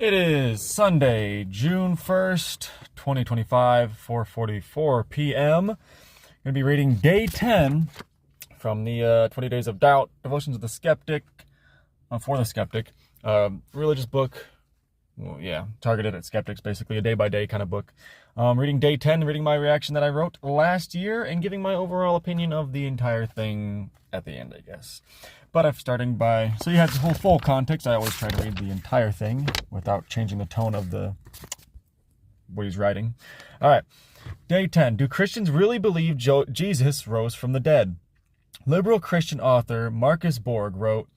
It is Sunday, June 1st, 2025, 4:44 p.m. I'm going to be reading day 10 from the 20 Days of Doubt, Devotions of the Skeptic, for the Skeptic. Religious book, targeted at skeptics, basically a day-by-day kind of book. Reading day 10, reading my reaction that I wrote last year, and giving my overall opinion of the entire thing at the end, I guess. But I'm starting by, so you have the whole full context. I always try to read the entire thing without changing the tone of what he's writing. All right, day 10. Do Christians really believe Jesus rose from the dead? Liberal Christian author Marcus Borg wrote,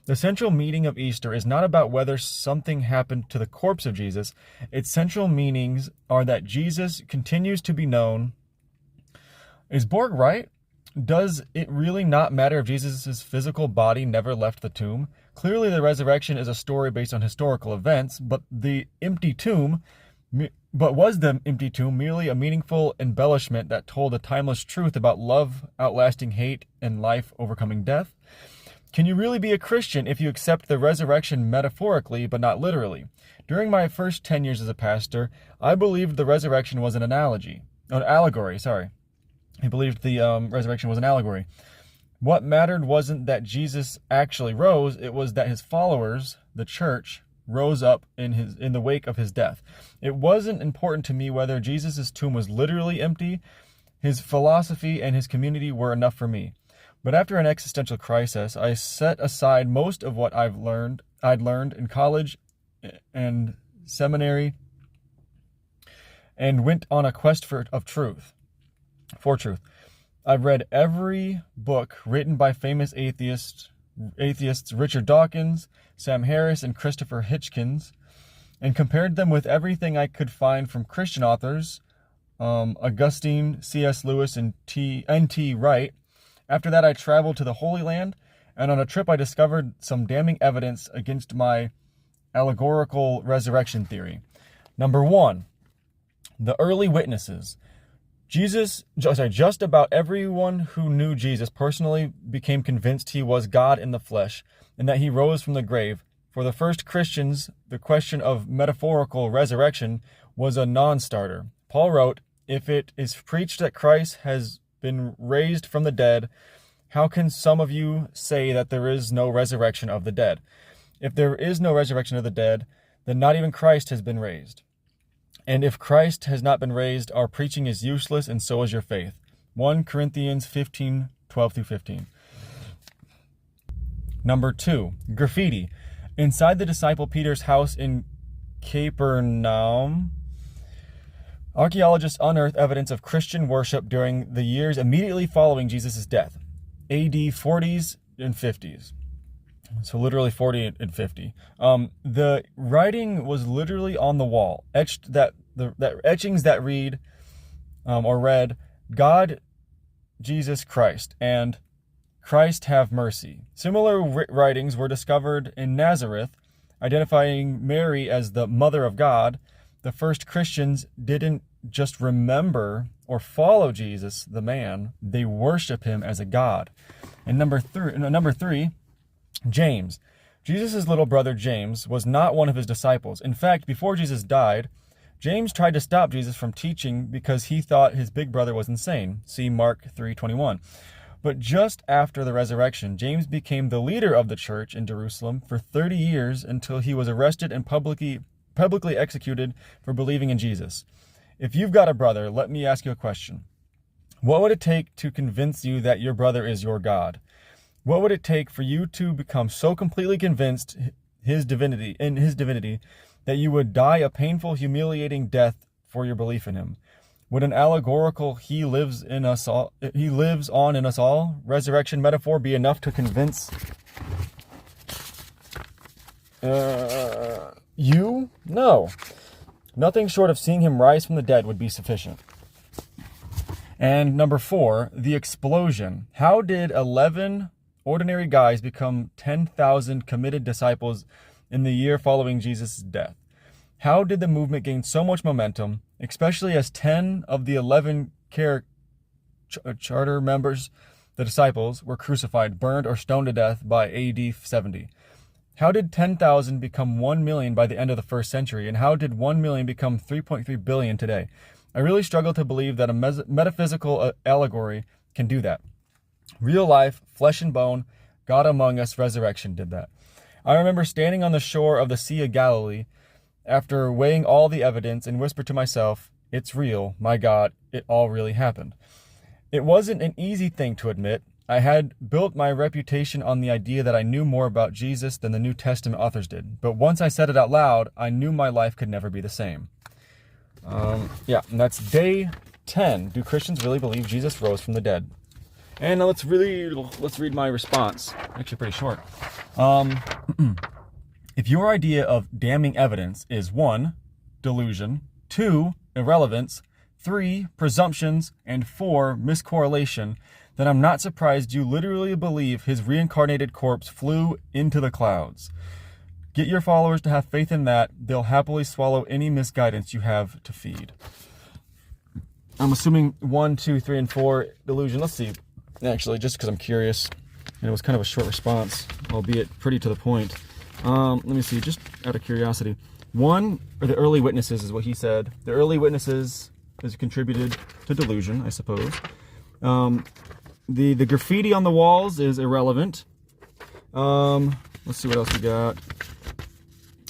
"The central meaning of Easter is not about whether something happened to the corpse of Jesus. Its central meanings are that Jesus continues to be known." Is Borg right? Does it really not matter if Jesus' physical body never left the tomb? Clearly, the resurrection is a story based on historical events, but was the empty tomb merely a meaningful embellishment that told a timeless truth about love outlasting hate and life overcoming death? Can you really be a Christian if you accept the resurrection metaphorically but not literally? During my first 10 years as a pastor, I believed the resurrection was an allegory. I believed the resurrection was an allegory. What mattered wasn't that Jesus actually rose, it was that his followers, the church, rose up in the wake of his death. It wasn't important to me whether Jesus' tomb was literally empty. His philosophy and his community were enough for me. But after an existential crisis, I set aside most of what I'd learned in college and seminary and went on a quest for truth. I've read every book written by famous atheists Richard Dawkins, Sam Harris, and Christopher Hitchens, and compared them with everything I could find from Christian authors, Augustine, C.S. Lewis, and N.T. Wright. After that, I traveled to the Holy Land, and on a trip I discovered some damning evidence against my allegorical resurrection theory. Number 1, the early witnesses. Just about everyone who knew Jesus personally became convinced he was God in the flesh and that he rose from the grave. For the first Christians, the question of metaphorical resurrection was a non-starter. Paul wrote, "If it is preached that Christ has been raised from the dead, how can some of you say that there is no resurrection of the dead? If there is no resurrection of the dead, then not even Christ has been raised. And if Christ has not been raised, our preaching is useless, and so is your faith." 1 Corinthians 15, 12-15. Number 2, graffiti. Inside the disciple Peter's house in Capernaum, archaeologists unearthed evidence of Christian worship during the years immediately following Jesus' death, AD 40s and 50s. So literally 40 and 50. The writing was literally on the wall, etchings that read, "God, Jesus Christ," and "Christ have mercy." Similar writings were discovered in Nazareth, identifying Mary as the Mother of God. The first Christians didn't just remember or follow Jesus, the man, they worship him as a God. And number three, James. Jesus' little brother James was not one of his disciples. In fact, before Jesus died, James tried to stop Jesus from teaching because he thought his big brother was insane. See Mark 3:21. But just after the resurrection, James became the leader of the church in Jerusalem for 30 years until he was arrested and publicly executed for believing in Jesus. If you've got a brother, let me ask you a question. What would it take to convince you that your brother is your God? What would it take for you to become so completely convinced in his divinity that you would die a painful, humiliating death for your belief in him? Would an allegorical "he lives on in us all" resurrection metaphor be enough to convince you? No. Nothing short of seeing him rise from the dead would be sufficient. And number 4, the explosion. How did 11 ordinary guys become 10,000 committed disciples in the year following Jesus' death? How did the movement gain so much momentum, especially as 10 of the 11 charter members, the disciples, were crucified, burned, or stoned to death by AD 70? How did 10,000 become 1 million by the end of the first century? And how did 1 million become 3.3 billion today? I really struggle to believe that a metaphysical allegory can do that. Real life, flesh and bone, God among us, resurrection did that. I remember standing on the shore of the Sea of Galilee after weighing all the evidence and whispered to myself, it's real, my God, it all really happened. It wasn't an easy thing to admit. I had built my reputation on the idea that I knew more about Jesus than the New Testament authors did. But once I said it out loud, I knew my life could never be the same. And that's day 10. Do Christians really believe Jesus rose from the dead? And now let's read my response. Actually pretty short. If your idea of damning evidence is 1, delusion, 2, irrelevance, 3, presumptions, and 4, miscorrelation, then I'm not surprised you literally believe his reincarnated corpse flew into the clouds. Get your followers to have faith in that. They'll happily swallow any misguidance you have to feed. I'm assuming 1, 2, 3, and 4, delusion. Let's see. Actually, just because I'm curious. And it was kind of a short response, albeit pretty to the point. Let me see, just out of curiosity. 1 are the early witnesses, is what he said. The early witnesses has contributed to delusion, I suppose. The graffiti on the walls is irrelevant. Let's see what else we got.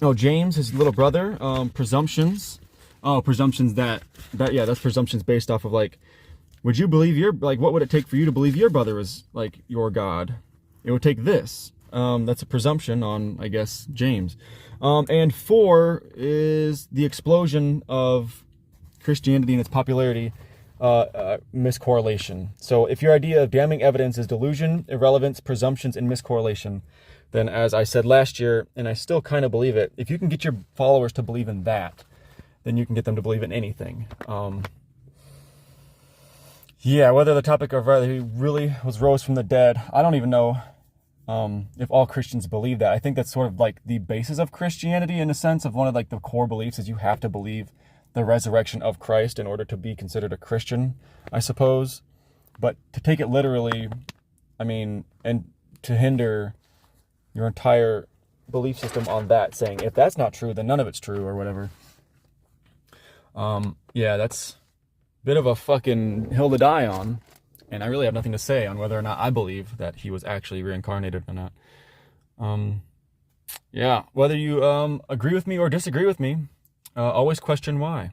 Oh, James, his little brother. Presumptions. Oh, presumptions that's presumptions based off of like, would you believe what would it take for you to believe your brother is like your God? It would take this. That's a presumption on, I guess, James. And 4 is the explosion of Christianity and its popularity, miscorrelation. So if your idea of damning evidence is delusion, irrelevance, presumptions, and miscorrelation, then as I said last year, and I still kind of believe it, if you can get your followers to believe in that, then you can get them to believe in anything. Whether the topic of whether he really was rose from the dead, I don't even know if all Christians believe that. I think that's sort of like the basis of Christianity in a sense, of one of like the core beliefs is you have to believe the resurrection of Christ in order to be considered a Christian, I suppose. But to take it literally, I mean, and to hinder your entire belief system on that, saying if that's not true, then none of it's true or whatever. That's a bit of a fucking hill to die on. And I really have nothing to say on whether or not I believe that he was actually reincarnated or not. Whether you agree with me or disagree with me, always question why.